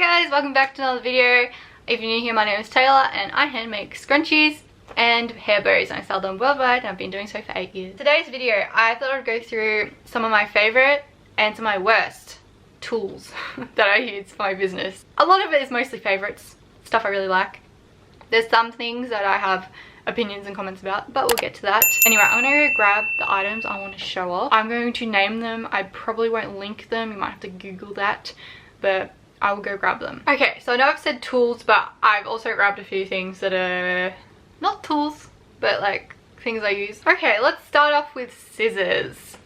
Hi guys, welcome back to another video. If you're new here, my name is Taylor and I hand make scrunchies and hair bows and I sell them worldwide and I've been doing so for 8 years. Today's video, I thought I'd go through some of my favourite and some of my worst tools that I use for my business. A lot of it is mostly favourites, stuff I really like. There's some things that I have opinions and comments about, but we'll get to that. Anyway, I'm gonna go grab the items I want to show off. I'm going to name them. I probably won't link them, you might have to Google that, but I will go grab them. Okay, so I know I've said tools, but I've also grabbed a few things that are not tools, but like things I use. Okay, let's start off with scissors.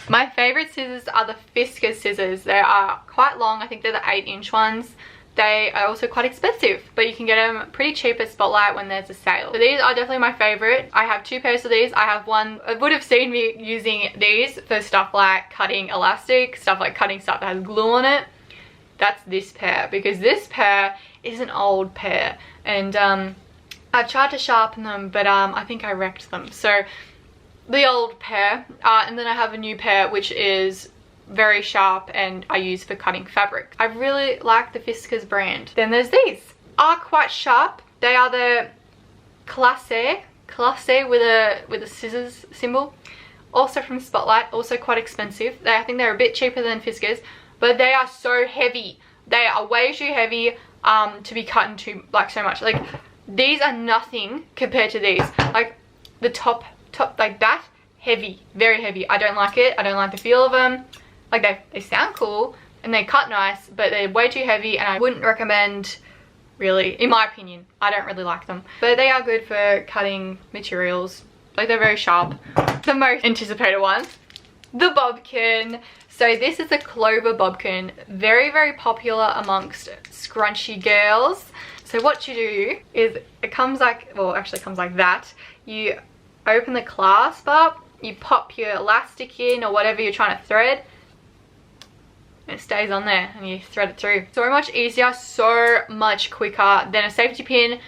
My favourite scissors are the Fiskars scissors. They are quite long, I think they're the 8-inch ones. They are also quite expensive, but you can get them pretty cheap at Spotlight when there's a sale. So these are definitely my favourite. I have 2 pairs of these. I have one, I would have seen me using these for stuff like cutting elastic, stuff like cutting stuff that has glue on it. That's this pair, because this pair is an old pair and I've tried to sharpen them, but I think I wrecked them. So the old pair, and then I have a new pair which is very sharp and I use for cutting fabric. I really like the Fiskars brand. Then there's these, are quite sharp. They are the Classe with a scissors symbol, also from Spotlight, also quite expensive. I think they're a bit cheaper than Fiskars, but they are so heavy. They are way too heavy to be cut into like so much. Like these are nothing compared to these. Like the top like that, heavy, very heavy. I don't like it. I don't like the feel of them. Like they sound cool and they cut nice, but they're way too heavy and I wouldn't recommend, really, in my opinion. I don't really like them, but they are good for cutting materials. Like they're very sharp. The most anticipated one, the bobkin. So this is a Clover bobkin, very, very popular amongst scrunchy girls. So what you do is it comes like, well, actually it comes like that. You open the clasp up, you pop your elastic in or whatever you're trying to thread, and it stays on there and you thread it through. So much easier, so much quicker than a safety pin.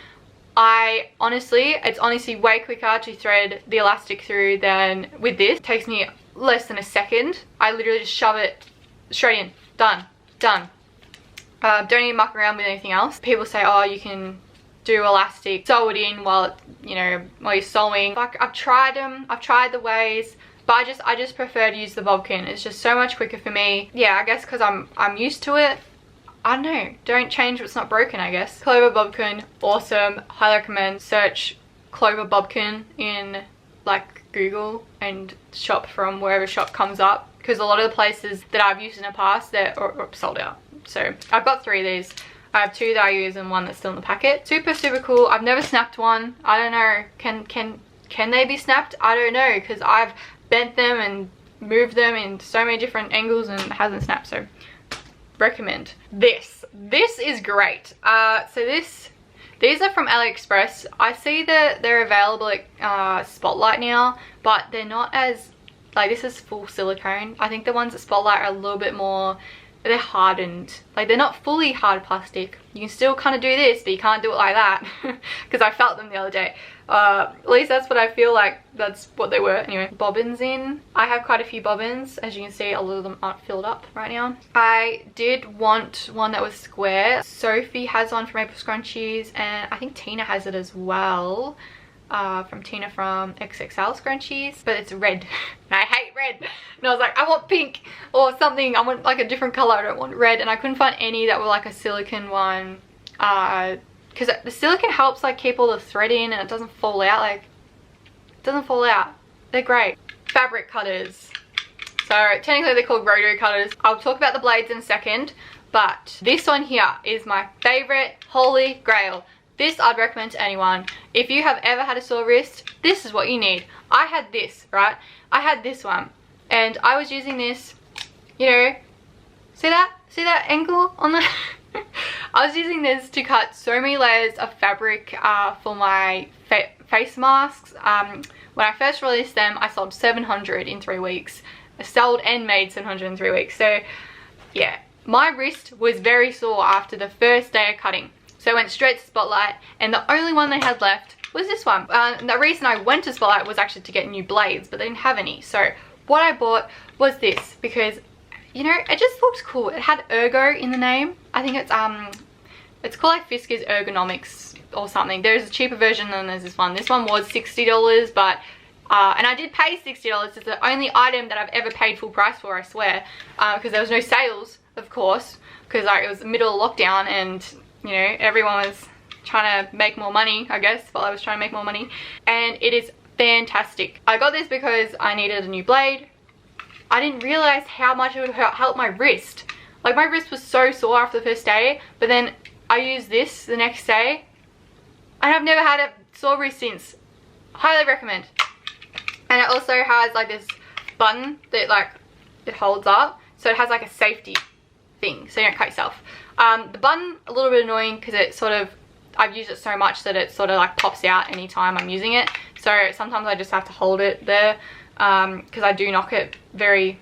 It's honestly way quicker to thread the elastic through than with this. It takes me less than a second. I literally just shove it straight in. Done. Don't even muck around with anything else. People say, oh, you can do elastic, sew it in while you're sewing. Like I've tried them, I've tried the ways, but I just prefer to use the bobkin. It's just so much quicker for me. Yeah, I guess because I'm used to it. I don't know, don't change what's not broken, I guess. Clover bobkin, awesome, highly recommend. Search Clover bobkin in like Google and shop from wherever shop comes up, because a lot of the places that I've used in the past, they're sold out. So I've got 3 of these. I have 2 that I use and 1 that's still in the packet. Super, super cool. I've never snapped one. I don't know, can they be snapped? I don't know, because I've bent them and moved them in so many different angles and it hasn't snapped, so recommend. This is great. So these are from AliExpress. I see that they're available at Spotlight now, but they're not as, like, this is full silicone. I think the ones at Spotlight are a little bit more, they're hardened. Like they're not fully hard plastic. You can still kind of do this, but you can't do it like that, because I felt them the other day. At least that's what I feel like, that's what they were. Anyway, bobbins in. I have quite a few bobbins. As you can see, a lot of them aren't filled up right now. I did want one that was square. Sophie has one from Maple Scrunchies and I think Tina has it as well. From Tina from XXL Scrunchies, but it's red and I hate red, and I was like, I want pink or something. I want like a different color. I don't want red, and I couldn't find any that were like a silicone one, because the silicone helps like keep all the thread in and it doesn't fall out. Like it doesn't fall out. They're great. Fabric cutters. So technically they're called rotary cutters. I'll talk about the blades in a second, but this one here is my favorite holy grail. This I'd recommend to anyone. If you have ever had a sore wrist, this is what you need. I had this, right? I had this one and I was using this, you know, see that angle on the I was using this to cut so many layers of fabric for my face masks. When I first released them, I sold 700 in 3 weeks. I sold and made 700 in 3 weeks. So yeah, my wrist was very sore after the first day of cutting. So I went straight to Spotlight and the only one they had left was this one. The reason I went to Spotlight was actually to get new blades, but they didn't have any. So what I bought was this, because you know, it just looked cool. It had ergo in the name. I think it's called like Fiskars Ergonomics or something. There's a cheaper version than there's this one. This one was $60, but and I did pay $60. It's the only item that I've ever paid full price for, I swear, because there was no sales, of course, because like, it was the middle of lockdown and, you know, everyone was trying to make more money, I guess, while I was trying to make more money. And it is fantastic. I got this because I needed a new blade. I didn't realize how much it would help my wrist. Like, my wrist was so sore after the first day, but then I used this the next day and I've never had a sore wrist since. Highly recommend. And it also has like this button that like it holds up, so it has like a safety thing so you don't cut yourself. The button, a little bit annoying because it sort of, I've used it so much that it sort of like pops out anytime I'm using it, so sometimes I just have to hold it there because I do knock it very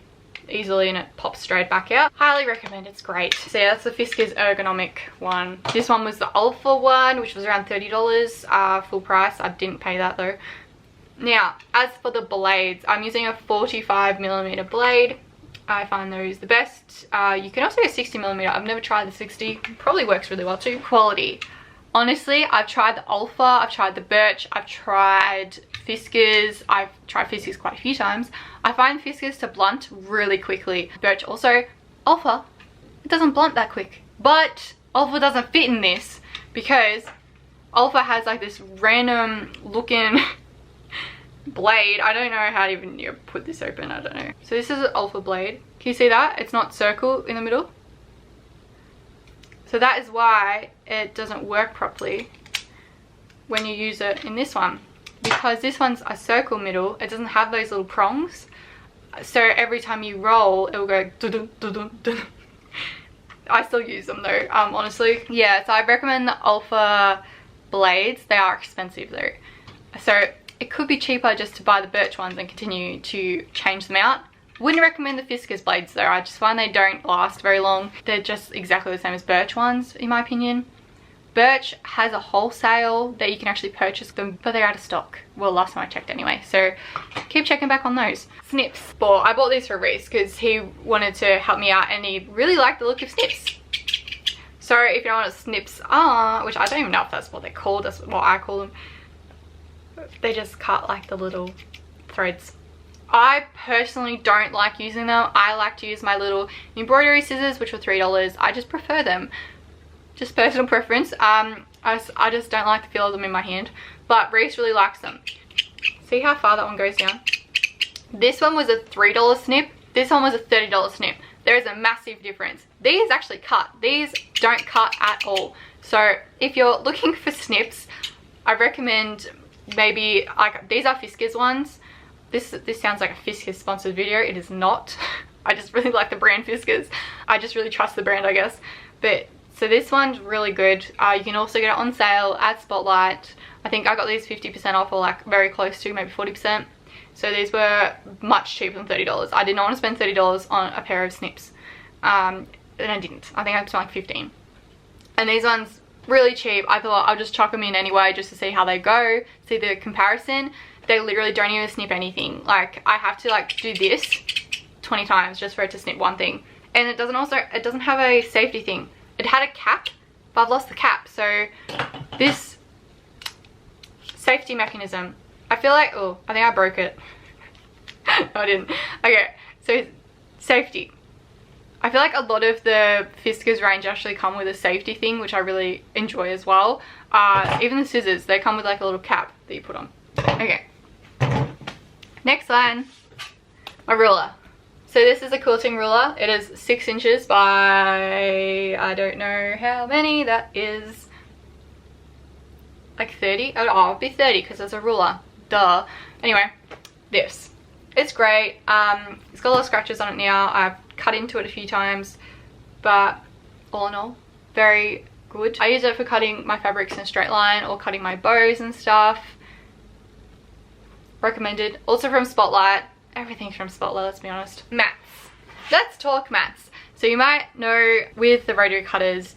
easily and it pops straight back out. Highly recommend, it's great. So yeah, that's the Fiskars Ergonomic one. This one was the Alpha one, which was around $30 full price. I didn't pay that though. Now, as for the blades, I'm using a 45mm blade. I find those the best. You can also get 60mm. I've never tried the 60. Probably works really well too. Quality. Honestly, I've tried the Alpha, I've tried the Birch, I've tried Fiskars. I've tried Fiskars quite a few times. I find Fiskars to blunt really quickly. Birch also. Alpha, it doesn't blunt that quick. But Alpha doesn't fit in this because Alpha has like this random looking blade. I don't know how to even put this open, I don't know. So this is an Alpha blade. Can you see that? It's not circle in the middle. So that is why it doesn't work properly when you use it in this one. Because this one's a circle middle, it doesn't have those little prongs. So every time you roll, it will go dun dun dun dun. I still use them though, honestly. Yeah, so I recommend the Alpha blades. They are expensive though. So it could be cheaper just to buy the Birch ones and continue to change them out. Wouldn't recommend the Fiskars blades though. I just find they don't last very long. They're just exactly the same as Birch ones in my opinion. Birch has a wholesale that you can actually purchase them, but they're out of stock. Well, last time I checked anyway, so keep checking back on those. Snips. Well, I bought these for Reese because he wanted to help me out and he really liked the look of Snips. So if you don't know what Snips are, which I don't even know if that's what they're called, that's what I call them. They just cut like the little threads. I personally don't like using them. I like to use my little embroidery scissors, which were $3. I just prefer them. Just personal preference. I just don't like the feel of them in my hand. But Reese really likes them. See how far that one goes down? This one was a $3 snip. This one was a $30 snip. There is a massive difference. These actually cut. These don't cut at all. So if you're looking for snips, I recommend maybe, like, these are Fiskars ones. This sounds like a Fiskars sponsored video. It is not. I just really like the brand Fiskars. I just really trust the brand, I guess. But so this one's really good. You can also get it on sale at Spotlight. I think I got these 50% off, or like very close to, maybe 40%. So these were much cheaper than $30. I did not want to spend $30 on a pair of snips. And I didn't. I think I spent like 15. And these ones, really cheap. I thought I'll just chuck them in anyway just to see how they go, see the comparison. They literally don't even snip anything. Like, I have to like do this 20 times just for it to snip one thing. And it doesn't have a safety thing. It had a cap, but I've lost the cap. So this safety mechanism, I feel like, oh, I think I broke it. No, I didn't. Okay, so safety. I feel like a lot of the Fiskars range actually come with a safety thing, which I really enjoy as well. Even the scissors, they come with like a little cap that you put on. Okay. Next one, my ruler. So this is a quilting ruler. It is 6 inches by, I don't know how many that is. Like 30? Oh, it'll be 30 because there's a ruler. Duh. Anyway, this. It's great. It's got a lot of scratches on it now. I've cut into it a few times, but all in all, very good. I use it for cutting my fabrics in a straight line or cutting my bows and stuff. Recommended. Also from Spotlight. Everything's from Spotlight, let's be honest. Mats. Let's talk mats. So you might know with the rotary cutters,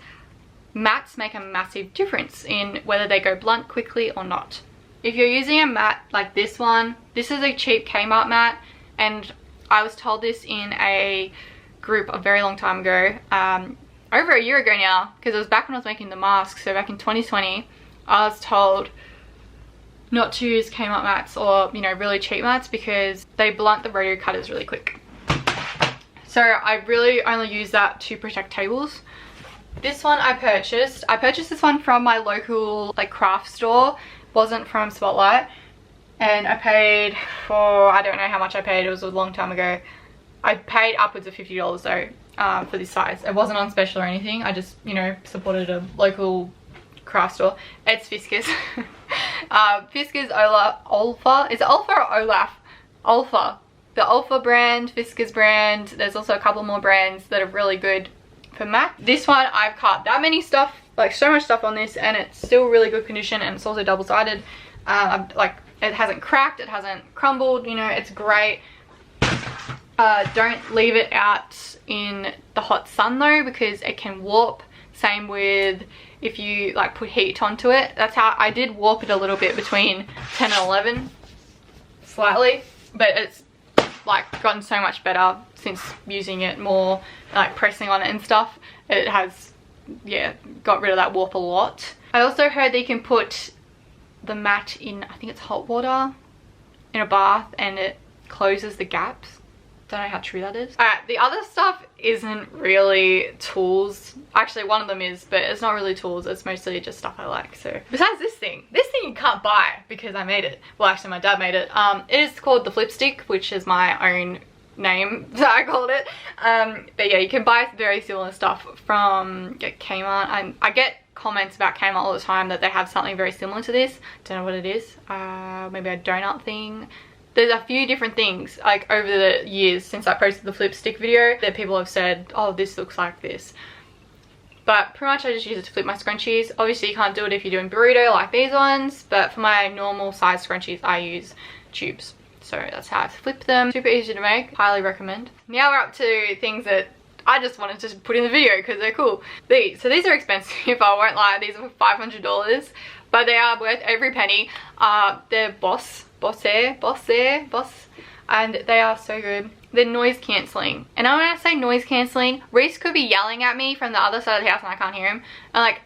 mats make a massive difference in whether they go blunt quickly or not. If you're using a mat like this one, this is a cheap Kmart mat, and I was told this in a group a very long time ago, over a year ago now, because it was back when I was making the masks. So back in 2020, I was told not to use Kmart mats or, you know, really cheap mats because they blunt the rotary cutters really quick. So I really only use that to protect tables. This one I purchased this one from my local like craft store. It wasn't from Spotlight, and I paid for, I don't know how much I paid, it was a long time ago. I paid upwards of $50 though, for this size. It wasn't on special or anything. I just, you know, supported a local craft store. It's Fiskars. Fiskars Olfa. Is it Olfa or Olaf? Olfa. The Olfa brand, Fiskars brand. There's also a couple more brands that are really good for mat. This one I've cut that many stuff, like so much stuff on this, and it's still really good condition, and it's also double-sided. Like it hasn't cracked, it hasn't crumbled, you know, it's great. Don't leave it out in the hot sun though, because it can warp. Same with if you like put heat onto it. That's how I did warp it a little bit between 10 and 11 slightly, but it's like gotten so much better since using it more, like pressing on it and stuff. It has, yeah, got rid of that warp a lot. I also heard that you can put the mat in, I think it's hot water, in a bath, and it closes the gaps. Don't know how true that is. Alright, the other stuff isn't really tools. Actually, one of them is, but it's not really tools. It's mostly just stuff I like. So besides this thing you can't buy because I made it. Well, actually my dad made it. It is called the flipstick, which is my own name that I called it. But yeah, you can buy very similar stuff from Kmart. I get comments about Kmart all the time that they have something very similar to this. Don't know what it is. Maybe a donut thing. There's a few different things, like over the years since I posted the flipstick video, that people have said, oh, this looks like this. But pretty much I just use it to flip my scrunchies. Obviously you can't do it if you're doing burrito like these ones, but for my normal size scrunchies I use tubes. So that's how I flip them. Super easy to make, highly recommend. Now we're up to things that I just wanted to put in the video because they're cool. So these are expensive, I won't lie. These are $500, but they are worth every penny. They're Boss, and they are so good. They're noise cancelling, and when I say noise cancelling, Reese could be yelling at me from the other side of the house and I can't hear him, and like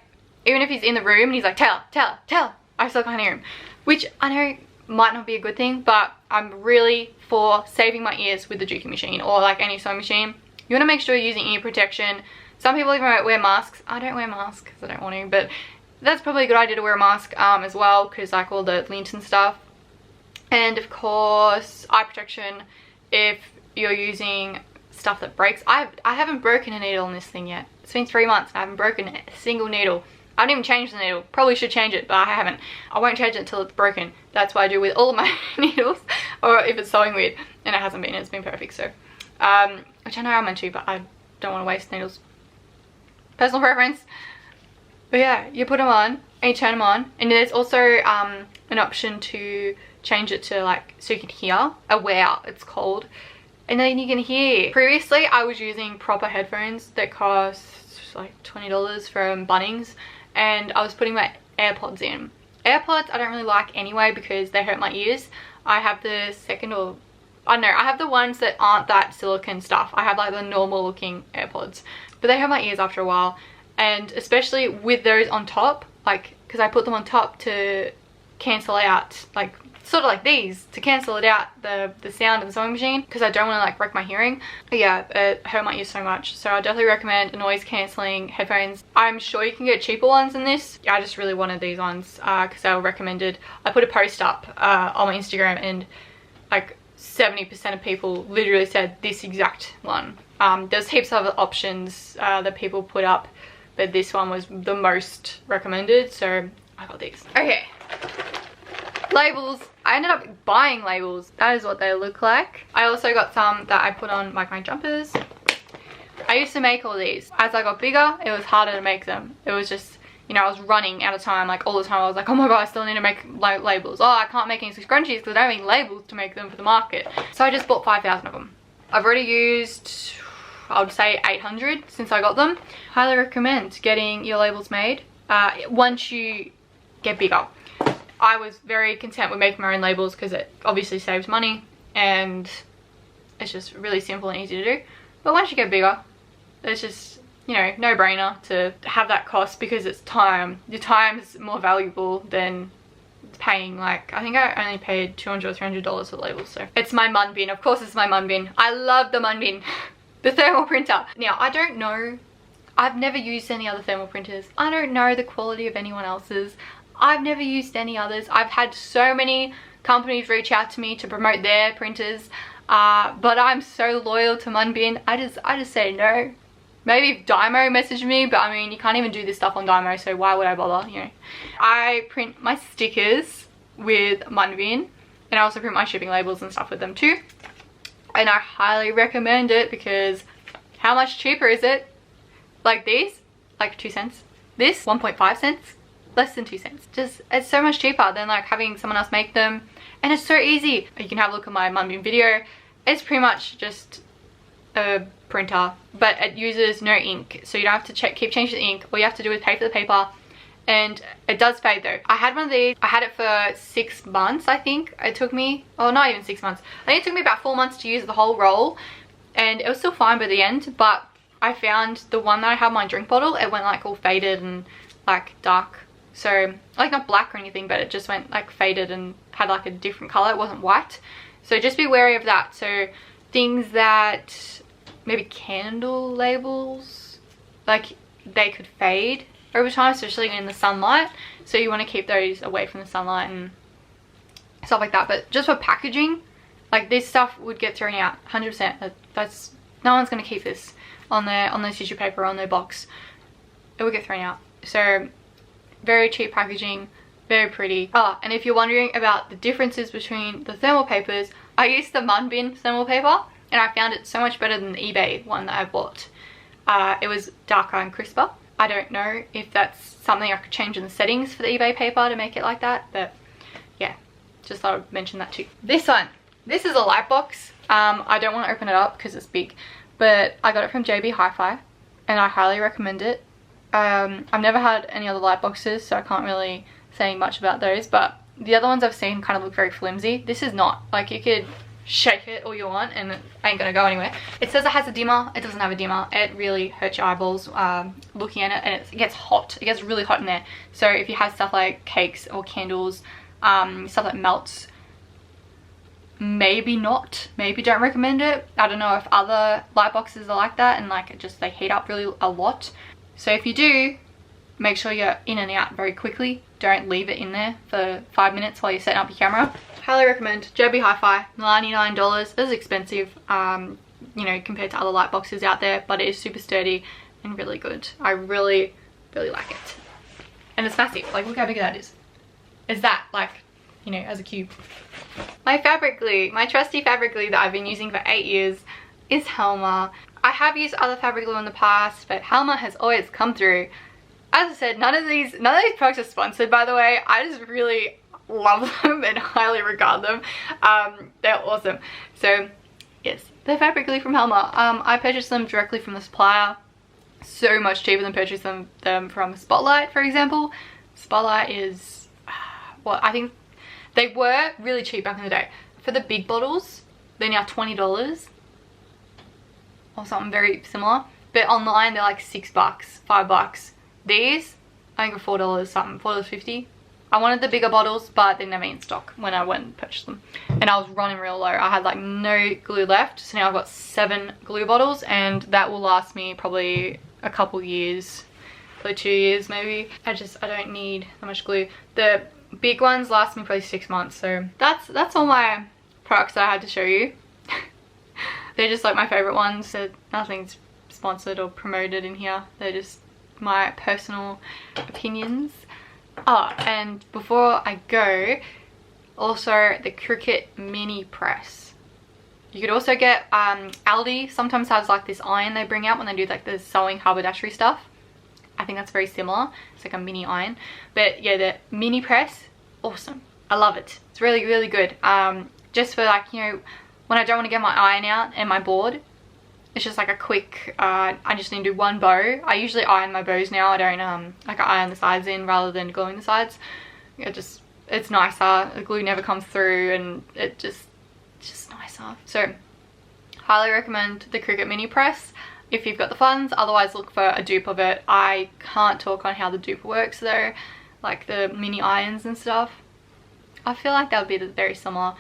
even if he's in the room and he's like Taylah, I still can't hear him, which I know might not be a good thing, but I'm really for saving my ears with the juking machine or like any sewing machine. You want to make sure you're using ear protection. Some people even wear masks. I don't wear masks because I don't want to, but that's probably a good idea to wear a mask as well, because like all the lint and stuff. And of course eye protection if you're using stuff that breaks. I haven't broken a needle on this thing yet. It's been 3 months and I haven't broken a single needle. I haven't even changed the needle. Probably should change it, but I haven't. I won't change it until it's broken. That's what I do with all of my needles, or if it's sewing weird, and it hasn't been. It's been perfect. So which I know I'm meant to, but I don't want to waste needles. Personal preference. But yeah, you put them on and you turn them on, and there's also an option to change it to like so you can hear a wow, it's called, and then you can hear. Previously I was using proper headphones that cost like $20 from Bunnings, and I was putting my AirPods in. AirPods I don't really like anyway because they hurt my ears. I have the second, or I don't know, I have the ones that aren't that silicone stuff. I have like the normal looking AirPods, but they hurt my ears after a while, and especially with those on top, like because I put them on top to cancel out, like sort of like these, to cancel it out, the sound of the sewing machine, because I don't want to like wreck my hearing. But yeah, it hurt my ears so much, so I definitely recommend noise cancelling headphones. I'm sure you can get cheaper ones than this. I just really wanted these ones because they were recommended. I put a post up on my Instagram, and like 70% of people literally said this exact one. There's heaps of other options that people put up, but this one was the most recommended, so I got these. Okay, labels. I ended up buying labels. That is what they look like. I also got some that I put on like my jumpers. I used to make all these. As I got bigger, it was harder to make them. It was just, you know, I was running out of time. Like all the time I was like, oh my god, I still need to make labels. Oh, I can't make any scrunchies because I don't have any labels to make them for the market. So I just bought 5,000 of them. I've already used, I would say 800 since I got them. Highly recommend getting your labels made once you get bigger. I was very content with making my own labels because it obviously saves money and it's just really simple and easy to do. But once you get bigger, it's just, you know, no-brainer to have that cost because it's time. Your time is more valuable than paying, like, I think I only paid $200 or $300 for labels. So it's my mun bin. Of course it's my mun bin. I love the mun bin. The thermal printer. Now, I don't know, I've never used any other thermal printers. I don't know the quality of anyone else's. I've never used any others. I've had so many companies reach out to me to promote their printers, but I'm so loyal to mun bin. I just say no. Maybe if Dymo messaged me, but I mean, you can't even do this stuff on Dymo, so why would I bother, you know? I print my stickers with mun bin, and I also print my shipping labels and stuff with them too. And I highly recommend it because how much cheaper is it? Like these, like 2 cents. This, 1.5 cents, less than 2 cents. Just, it's so much cheaper than like having someone else make them. And it's so easy. You can have a look at my mun bin video. It's pretty much just a printer, but it uses no ink. So you don't have to keep changing the ink. All you have to do is pay for the paper. And it does fade though. I had one of these. I had it for 6 months, I think. It took me, oh, not even 6 months. I think it took me about 4 months to use the whole roll. And it was still fine by the end. But I found the one that I had in my drink bottle, it went like all faded and like dark. So like not black or anything, but it just went like faded and had like a different color. It wasn't white. So just be wary of that. So things that maybe candle labels, like they could fade over time, especially in the sunlight. So you want to keep those away from the sunlight and stuff like that. But just for packaging, like this stuff would get thrown out 100%. That's, no one's going to keep this on their tissue paper, on their box. It would get thrown out. So very cheap packaging, very pretty. Oh, and if you're wondering about the differences between the thermal papers, I used the mun bin thermal paper and I found it so much better than the eBay one that I bought. It was darker and crisper. I don't know if that's something I could change in the settings for the eBay paper to make it like that, but yeah, just thought I'd mention that too. This one, this is a light box. I don't want to open it up because it's big, but I got it from JB Hi-Fi and I highly recommend it. I've never had any other light boxes, so I can't really say much about those, but the other ones I've seen kind of look very flimsy. This is not. Like, you could shake it all you want and it ain't gonna go anywhere. It says it has a dimmer. It doesn't have a dimmer. It really hurts your eyeballs looking at it, and it gets hot. It gets really hot in there. So if you have stuff like cakes or candles, stuff that melts, maybe not. Maybe don't recommend it. I don't know if other light boxes are like that and like it just, they heat up really a lot. So if you do, make sure you're in and out very quickly. Don't leave it in there for 5 minutes while you're setting up your camera. Highly recommend JB Hi-Fi, $99. It is expensive, you know, compared to other light boxes out there, but it is super sturdy and really good. I really, really like it. And it's massive. Like, look how big that is. Is that, like, you know, as a cube. My fabric glue, my trusty fabric glue that I've been using for 8 years is Helma. I have used other fabric glue in the past, but Helma has always come through. As I said, none of these products are sponsored, by the way. I just really love them and highly regard them. They're awesome. So yes, the fabric glue from Helma. I purchased them directly from the supplier. So much cheaper than purchasing them from Spotlight, for example. Spotlight is, well, I think they were really cheap back in the day. For the big bottles, they're now $20 or something very similar. But online, they're like $6, $5. These, I think, are $4 something, $4.50. I wanted the bigger bottles, but they're never in stock when I went and purchased them. And I was running real low. I had like no glue left. So now I've got 7 glue bottles, and that will last me probably a couple years, probably 2 years maybe. I don't need that much glue. The big ones last me probably 6 months. So that's all my products that I had to show you. They're just like my favorite ones. So nothing's sponsored or promoted in here. They're just my personal opinions. Oh, and before I go, also the Cricut mini press. You could also get Aldi sometimes has like this iron they bring out when they do like the sewing haberdashery stuff. I think that's very similar. It's like a mini iron. But yeah, the mini press, awesome. I love it. It's really, really good. Just for like, you know, when I don't want to get my iron out and my board, it's just like a quick, I just need to do one bow. I usually iron my bows now. I don't, like, I iron the sides in rather than gluing the sides. It's nicer. The glue never comes through and it's just nicer. So, Highly recommend the Cricut mini press if you've got the funds. Otherwise look for a dupe of it. I can't talk on how the dupe works though, like the mini irons and stuff. I feel like that would be very similar.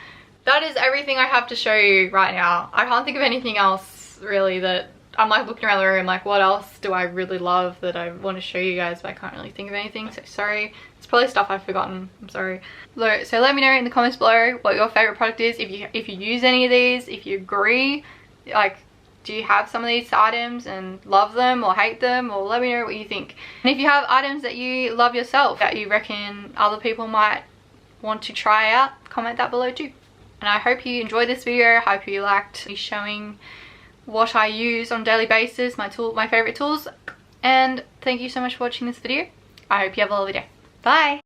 That is everything I have to show you right now. I can't think of anything else really that I'm like looking around the room like what else do I really love that I want to show you guys, but I can't really think of anything, so sorry. It's probably stuff I've forgotten, I'm sorry. So let me know in the comments below what your favorite product is, if you use any of these, if you agree, like do you have some of these items and love them or hate them, or let me know what you think. And if you have items that you love yourself that you reckon other people might want to try out, comment that below too. And I hope you enjoyed this video. I hope you liked me showing what I use on a daily basis, my favorite tools. And thank you so much for watching this video. I hope you have a lovely day. Bye!